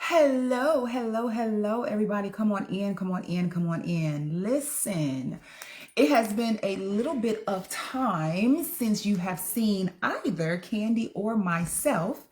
Hello, hello, hello, everybody. Come on in, come on in, come on in. Listen, it has been a little bit of time since you have seen either Candy or myself.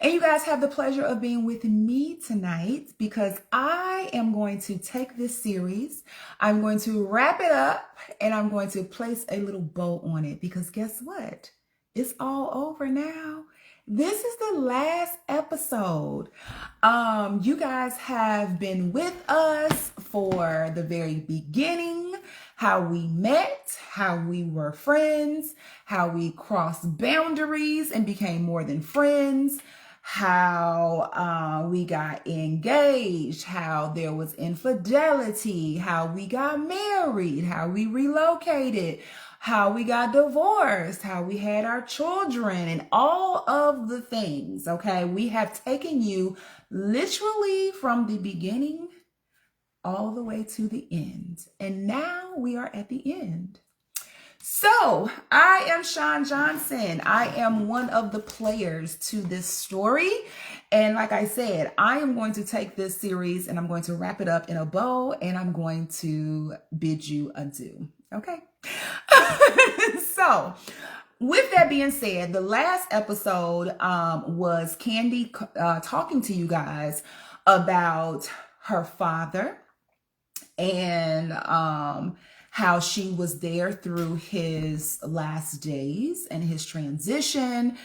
And you guys have the pleasure of being with me tonight because I am going to take this series, I'm going to wrap it up, and I'm going to place a little bow on it because guess what? It's all over now. This is the last episode. You guys have been with us for the very beginning, how we met, how we were friends, how we crossed boundaries and became more than friends, how we got engaged, how there was infidelity, how we got married, how we relocated, how we got divorced, how we had our children, and all of the things, okay? We have taken you literally from the beginning all the way to the end. And now we are at the end. So I am Chaun Johnson. I am one of the players to this story. And like I said, I am going to take this series and I'm going to wrap it up in a bow and I'm going to bid you adieu. Okay. So with that being said, the last episode was Candy talking to you guys about her father and how she was there through his last days and his transition,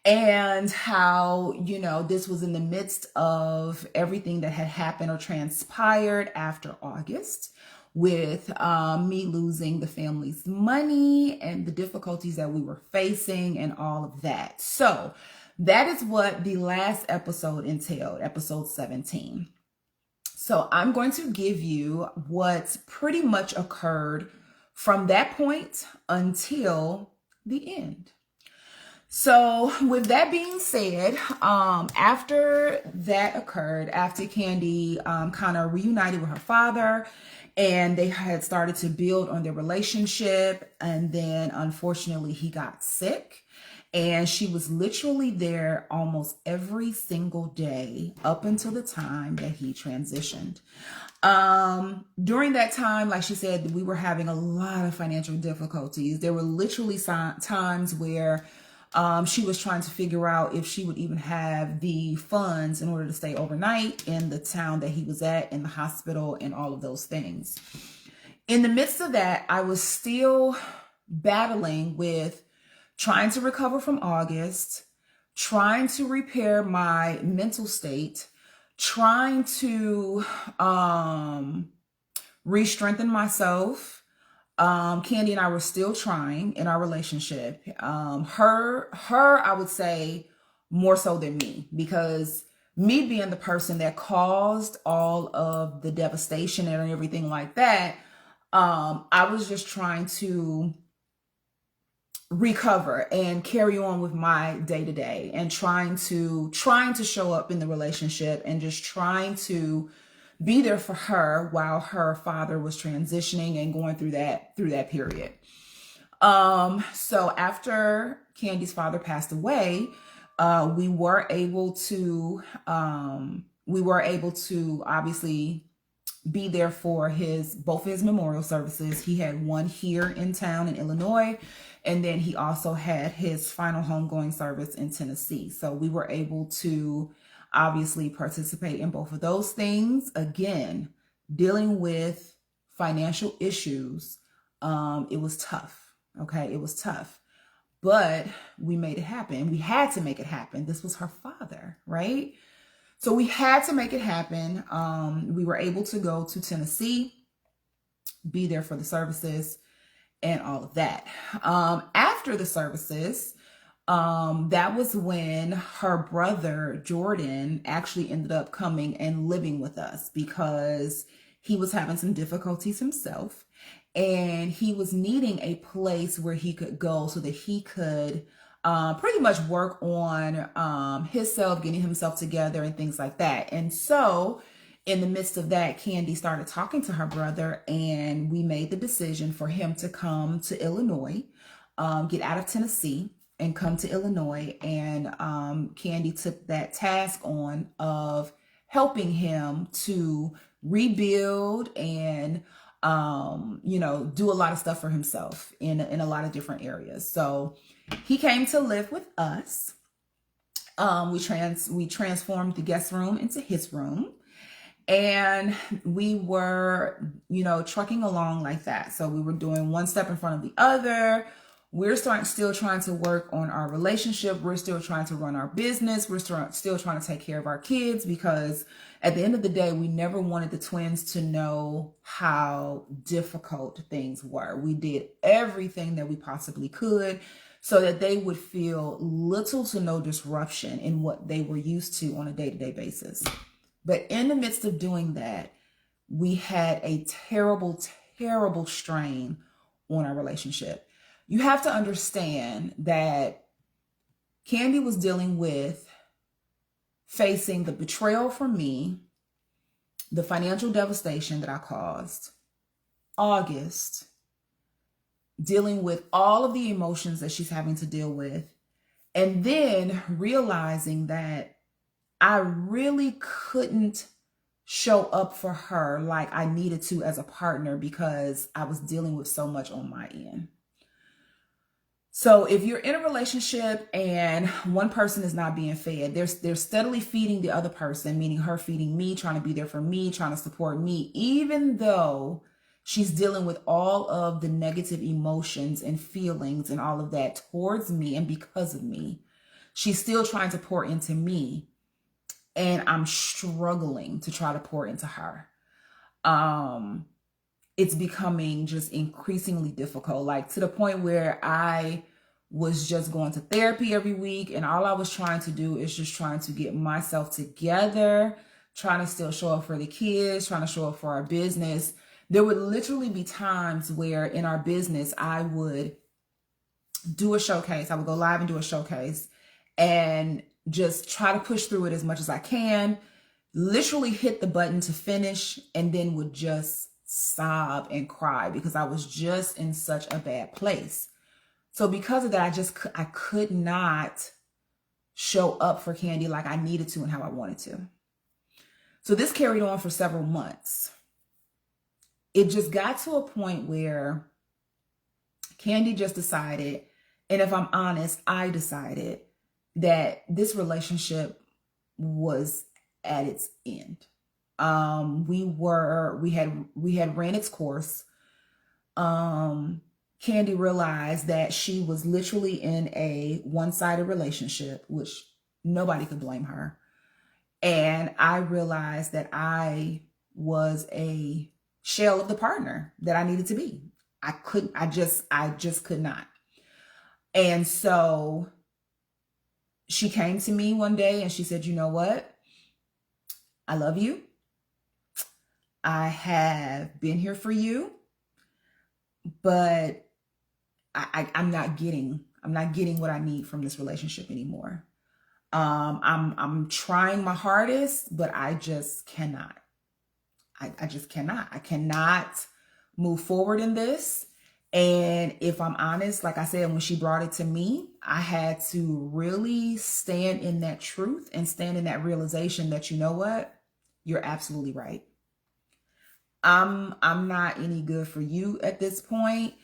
and how, you know, this was in the midst of everything that had happened or transpired after August with me losing the family's money and the difficulties that we were facing and all of that. So that is what the last episode entailed, episode 17. So I'm going to give you what pretty much occurred from that point until the end. So with that being said, after that occurred, after Candy kind of reunited with her father and they had started to build on their relationship, and then unfortunately he got sick. And she was literally there almost every single day up until the time that he transitioned. During that time, like she said, we were having a lot of financial difficulties. There were literally times where she was trying to figure out if she would even have the funds in order to stay overnight in the town that he was at, in the hospital, and all of those things. In the midst of that, I was still battling with trying to recover from August, trying to repair my mental state, trying to re-strengthen myself. Candy and I were still trying in our relationship. Her, I would say more so than me, because me being the person that caused all of the devastation and everything like that, I was just trying to recover and carry on with my day-to-day and trying to show up in the relationship and just trying to be there for her while her father was transitioning and going through that period. So after Candy's father passed away, we were able to obviously be there for both his memorial services. He had one here in town in Illinois, and then he also had his final homegoing service in Tennessee. So we were able to obviously participate in both of those things. Again, dealing with financial issues, it was tough. Okay, it was tough, but we made it happen. We had to make it happen. This was her father, right? So we had to make it happen. We were able to go to Tennessee, be there for the services and all of that. After the services, that was when her brother Jordan actually ended up coming and living with us because he was having some difficulties himself and he was needing a place where he could go so that he could pretty much work on himself, getting himself together and things like that. And so in the midst of that, Candy started talking to her brother and we made the decision for him to come to Illinois, get out of Tennessee and come to Illinois. And Candy took that task on of helping him to rebuild and do a lot of stuff for himself in a lot of different areas. So he came to live with us. We transformed the guest room into his room, and we were, trucking along like that. So we were doing one step in front of the other. We're still trying to work on our relationship. We're still trying to run our business. We're still trying to take care of our kids, because at the end of the day, we never wanted the twins to know how difficult things were. We did everything that we possibly could so that they would feel little to no disruption in what they were used to on a day-to-day basis. But in the midst of doing that, we had a terrible, terrible strain on our relationship. You have to understand that Candy was dealing with facing the betrayal from me, the financial devastation that I caused, August, dealing with all of the emotions that she's having to deal with, and then realizing that I really couldn't show up for her like I needed to as a partner because I was dealing with so much on my end. So if you're in a relationship and one person is not being fed, they're steadily feeding the other person, meaning her feeding me, trying to be there for me, trying to support me, even though she's dealing with all of the negative emotions and feelings and all of that towards me and because of me, she's still trying to pour into me. And I'm struggling to try to pour into her. It's becoming just increasingly difficult, like to the point where I was just going to therapy every week, and all I was trying to do is just trying to get myself together, trying to still show up for the kids, trying to show up for our business. There would literally be times where in our business, I would do a showcase. I would go live and do a showcase and just try to push through it as much as I can, literally hit the button to finish, and then would just sob and cry because I was just in such a bad place. So because of that, I could not show up for Candy like I needed to and how I wanted to. So this carried on for several months. It just got to a point where Candy just decided, and if I'm honest, I decided that this relationship was at its end. We had ran its course. Candy realized that she was literally in a one-sided relationship, which nobody could blame her. And I realized that I was a shell of the partner that I needed to be. I just could not. And so she came to me one day and she said, "You know what? I love you. I have been here for you, but I'm not getting what I need from this relationship anymore. I'm trying my hardest, but I just cannot. I just cannot. I cannot move forward in this." And if I'm honest, like I said, when she brought it to me, I had to really stand in that truth and stand in that realization that, you know what? You're absolutely right. I'm not any good for you at this point.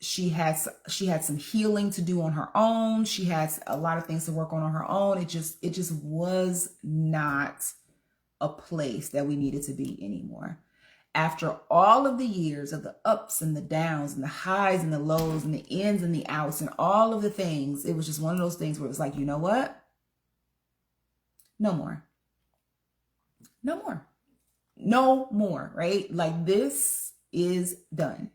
She had some healing to do on her own. She has a lot of things to work on her own. It just was not a place that we needed to be anymore. After all of the years of the ups and the downs and the highs and the lows and the ins and the outs and all of the things, it was just one of those things where it was like, you know what? No more. No more. No more, right? Like, this is done.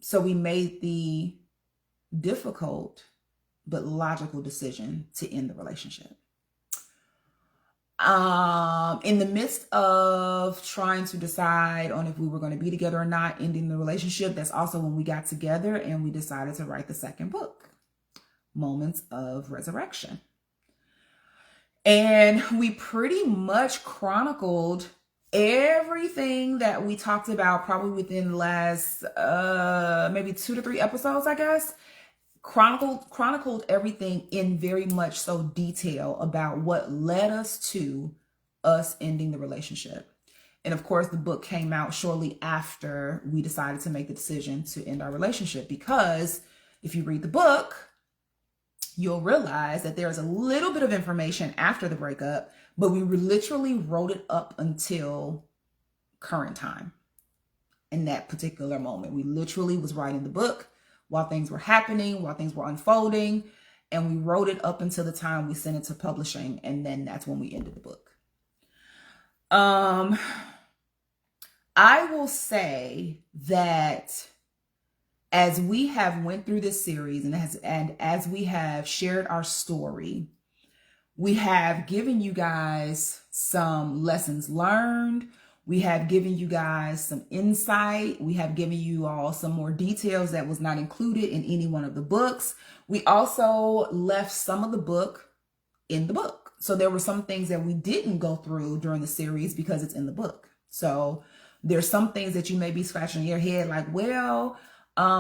So we made the difficult but logical decision to end the relationship. In the midst of trying to decide on if we were going to be together or not, ending the relationship, that's also when we got together and we decided to write the second book, Moments of Resurrection. And we pretty much chronicled everything that we talked about probably within the last maybe 2 to 3 episodes, I guess. chronicled everything in very much so detail about what led us to us ending the relationship. And of course, the book came out shortly after we decided to make the decision to end our relationship, because if you read the book, you'll realize that there's a little bit of information after the breakup, but we literally wrote it up until current time. In that particular moment, we literally was writing the book while things were happening, while things were unfolding, and we wrote it up until the time we sent it to publishing, and then that's when we ended the book. I will say that as we have went through this series and as we have shared our story, we have given you guys some lessons learned. We have given you guys some insight. We have given you all some more details that was not included in any one of the books. We also left some of the book in the book. So there were some things that we didn't go through during the series because it's in the book. So there's some things that you may be scratching your head like, well,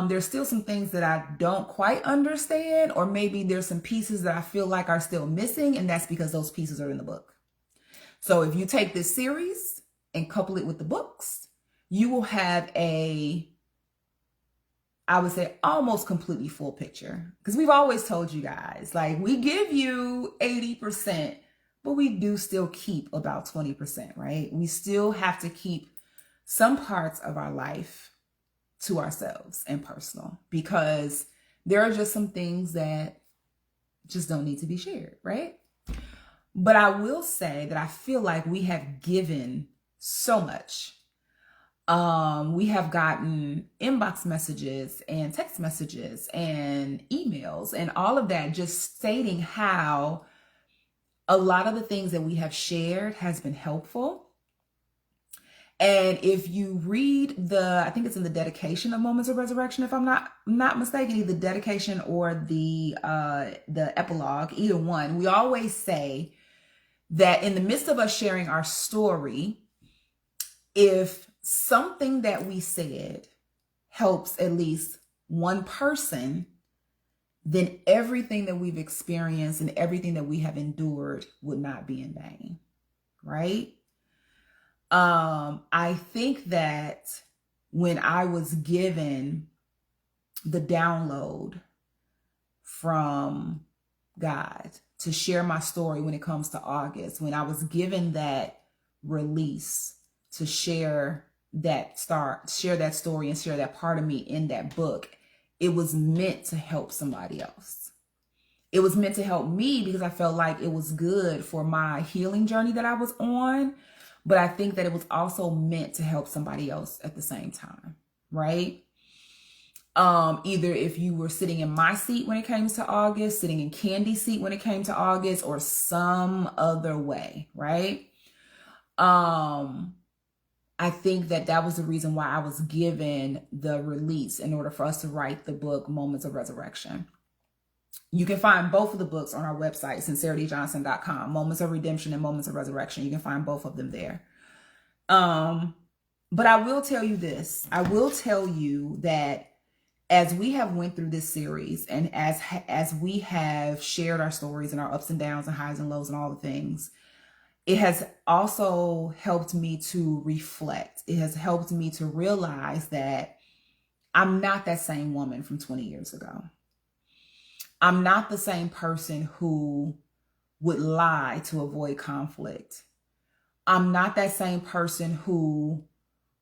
there's still some things that I don't quite understand, or maybe there's some pieces that I feel like are still missing, and that's because those pieces are in the book. So if you take this series and couple it with the books, you will have I would say, almost completely full picture. Because we've always told you guys, like, we give you 80%, but we do still keep about 20%, right? We still have to keep some parts of our life to ourselves and personal, because there are just some things that just don't need to be shared, right? But I will say that I feel like we have given so much. We have gotten inbox messages and text messages and emails and all of that, just stating how a lot of the things that we have shared has been helpful. And if you read I think it's in the dedication of Moments of Resurrection, if I'm not mistaken, either the dedication or the epilogue, either one, we always say that in the midst of us sharing our story, if something that we said helps at least one person, then everything that we've experienced and everything that we have endured would not be in vain, right? I think that when I was given the download from God to share my story when it comes to August, when I was given that release to share that story and share that part of me in that book, it was meant to help somebody else. It was meant to help me because I felt like it was good for my healing journey that I was on. But I think that it was also meant to help somebody else at the same time, right? Either if you were sitting in my seat when it came to August, sitting in Candy's seat when it came to August, or some other way, right? I think that was the reason why I was given the release in order for us to write the book, Moments of Resurrection. You can find both of the books on our website, sincerityjohnson.com, Moments of Redemption and Moments of Resurrection. You can find both of them there. But I will tell you this. I will tell you that as we have went through this series, and as we have shared our stories and our ups and downs and highs and lows and all the things, it has also helped me to reflect. It has helped me to realize that I'm not that same woman from 20 years ago. I'm not the same person who would lie to avoid conflict. I'm not that same person who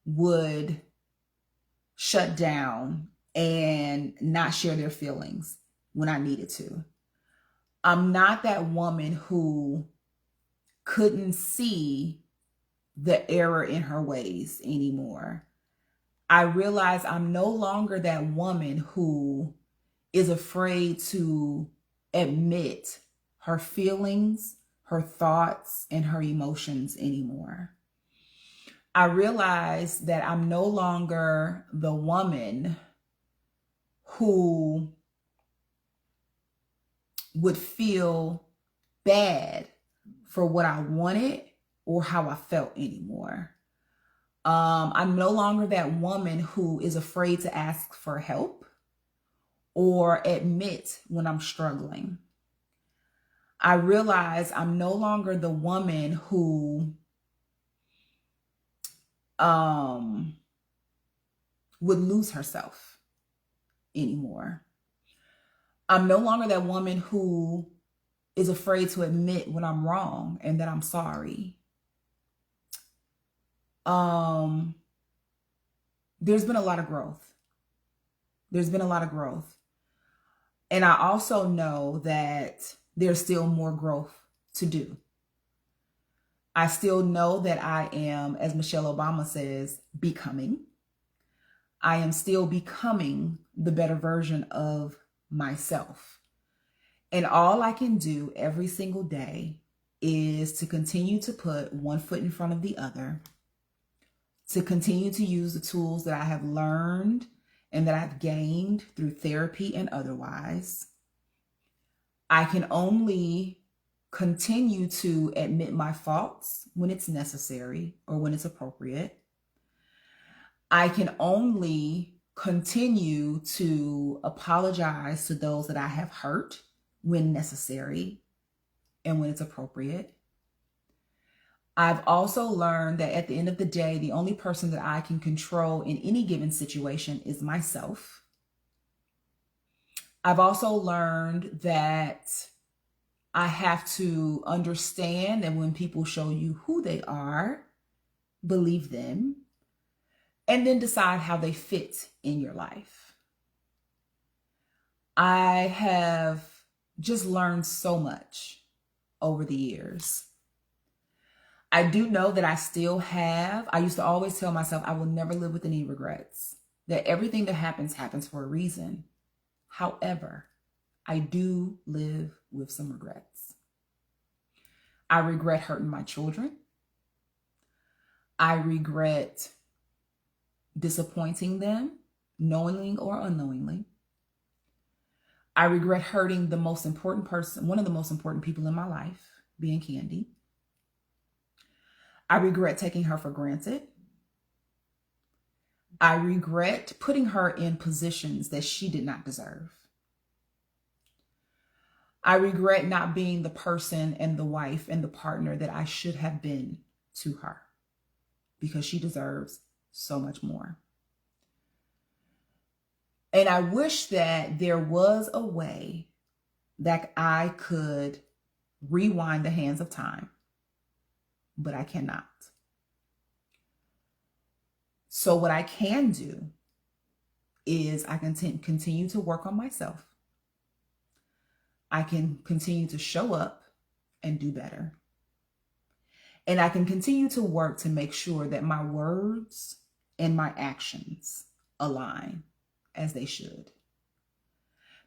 would shut down and not share their feelings when I needed to. I'm not that woman who couldn't see the error in her ways anymore. I realize I'm no longer that woman who is afraid to admit her feelings, her thoughts, and her emotions anymore. I realize that I'm no longer the woman who would feel bad for what I wanted or how I felt anymore. I'm no longer that woman who is afraid to ask for help or admit when I'm struggling. I realize I'm no longer the woman who would lose herself anymore. I'm no longer that woman who is afraid to admit when I'm wrong and that I'm sorry. There's been a lot of growth. There's been a lot of growth. And I also know that there's still more growth to do. I still know that I am, as Michelle Obama says, becoming. I am still becoming the better version of myself. And all I can do every single day is to continue to put one foot in front of the other, to continue to use the tools that I have learned and that I've gained through therapy and otherwise. I can only continue to admit my faults when it's necessary or when it's appropriate. I can only continue to apologize to those that I have hurt when necessary and when it's appropriate. I've also learned that at the end of the day, the only person that I can control in any given situation is myself. I've also learned that I have to understand that when people show you who they are, believe them, and then decide how they fit in your life. I have just learned so much over the years. I do know that I used to always tell myself I will never live with any regrets, that everything that happens for a reason. However, I do live with some regrets. I regret hurting my children. I regret disappointing them, knowingly or unknowingly. I regret hurting the most important person, one of the most important people in my life, being Candy. I regret taking her for granted. I regret putting her in positions that she did not deserve. I regret not being the person and the wife and the partner that I should have been to her, because she deserves so much more. And I wish that there was a way that I could rewind the hands of time, but I cannot. So what I can do is I can continue to work on myself. I can continue to show up and do better. And I can continue to work to make sure that my words and my actions align as they should.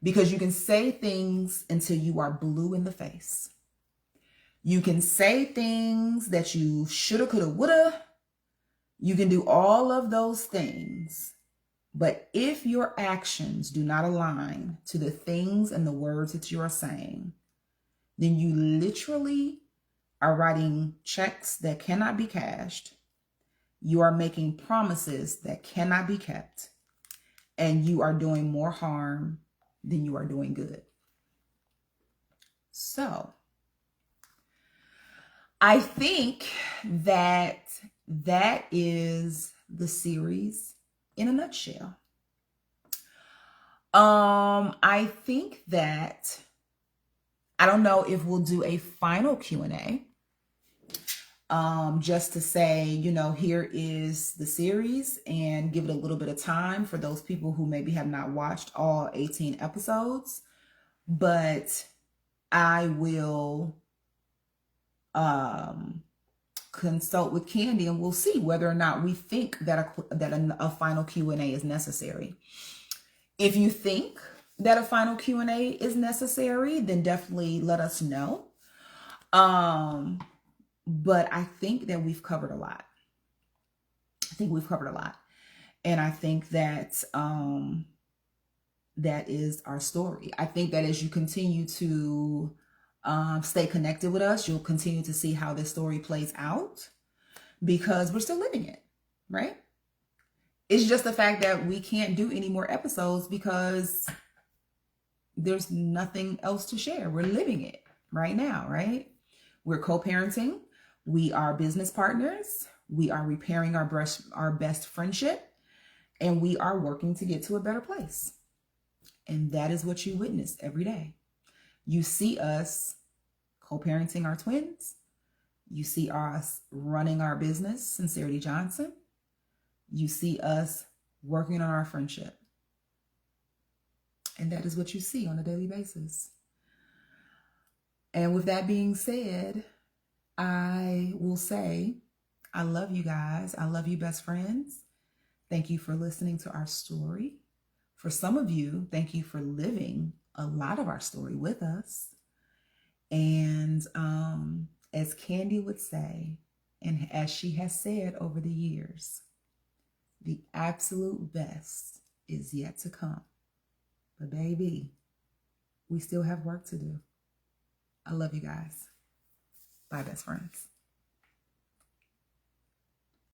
Because you can say things until you are blue in the face. You can say things that you shoulda, coulda, woulda. You can do all of those things. But if your actions do not align to the things and the words that you are saying, then you literally are writing checks that cannot be cashed. You are making promises that cannot be kept. And you are doing more harm than you are doing good. So, I think that is the series in a nutshell. I think that, I don't know if we'll do a final Q&A, just to say, here is the series, and give it a little bit of time for those people who maybe have not watched all 18 episodes. But I will consult with Candy, and we'll see whether or not we think that a final Q&A is necessary. If you think that a final Q&A is necessary, then definitely let us know. But I think that we've covered a lot. And I think that that is our story. I think that as you continue to stay connected with us, you'll continue to see how this story plays out, because we're still living it, right? It's just the fact that we can't do any more episodes because there's nothing else to share. We're living it right now, right? We're co-parenting. We are business partners. We are repairing our best friendship, and we are working to get to a better place. And that is what you witness every day. You see us co-parenting our twins. You see us running our business, Sincerity Johnson. You see us working on our friendship. And that is what you see on a daily basis. And with that being said, I will say, I love you guys. I love you, best friends. Thank you for listening to our story. For some of you, thank you for living a lot of our story with us. And as Candy would say, and as she has said over the years, the absolute best is yet to come. But baby, we still have work to do. I love you guys. Bye, best friends.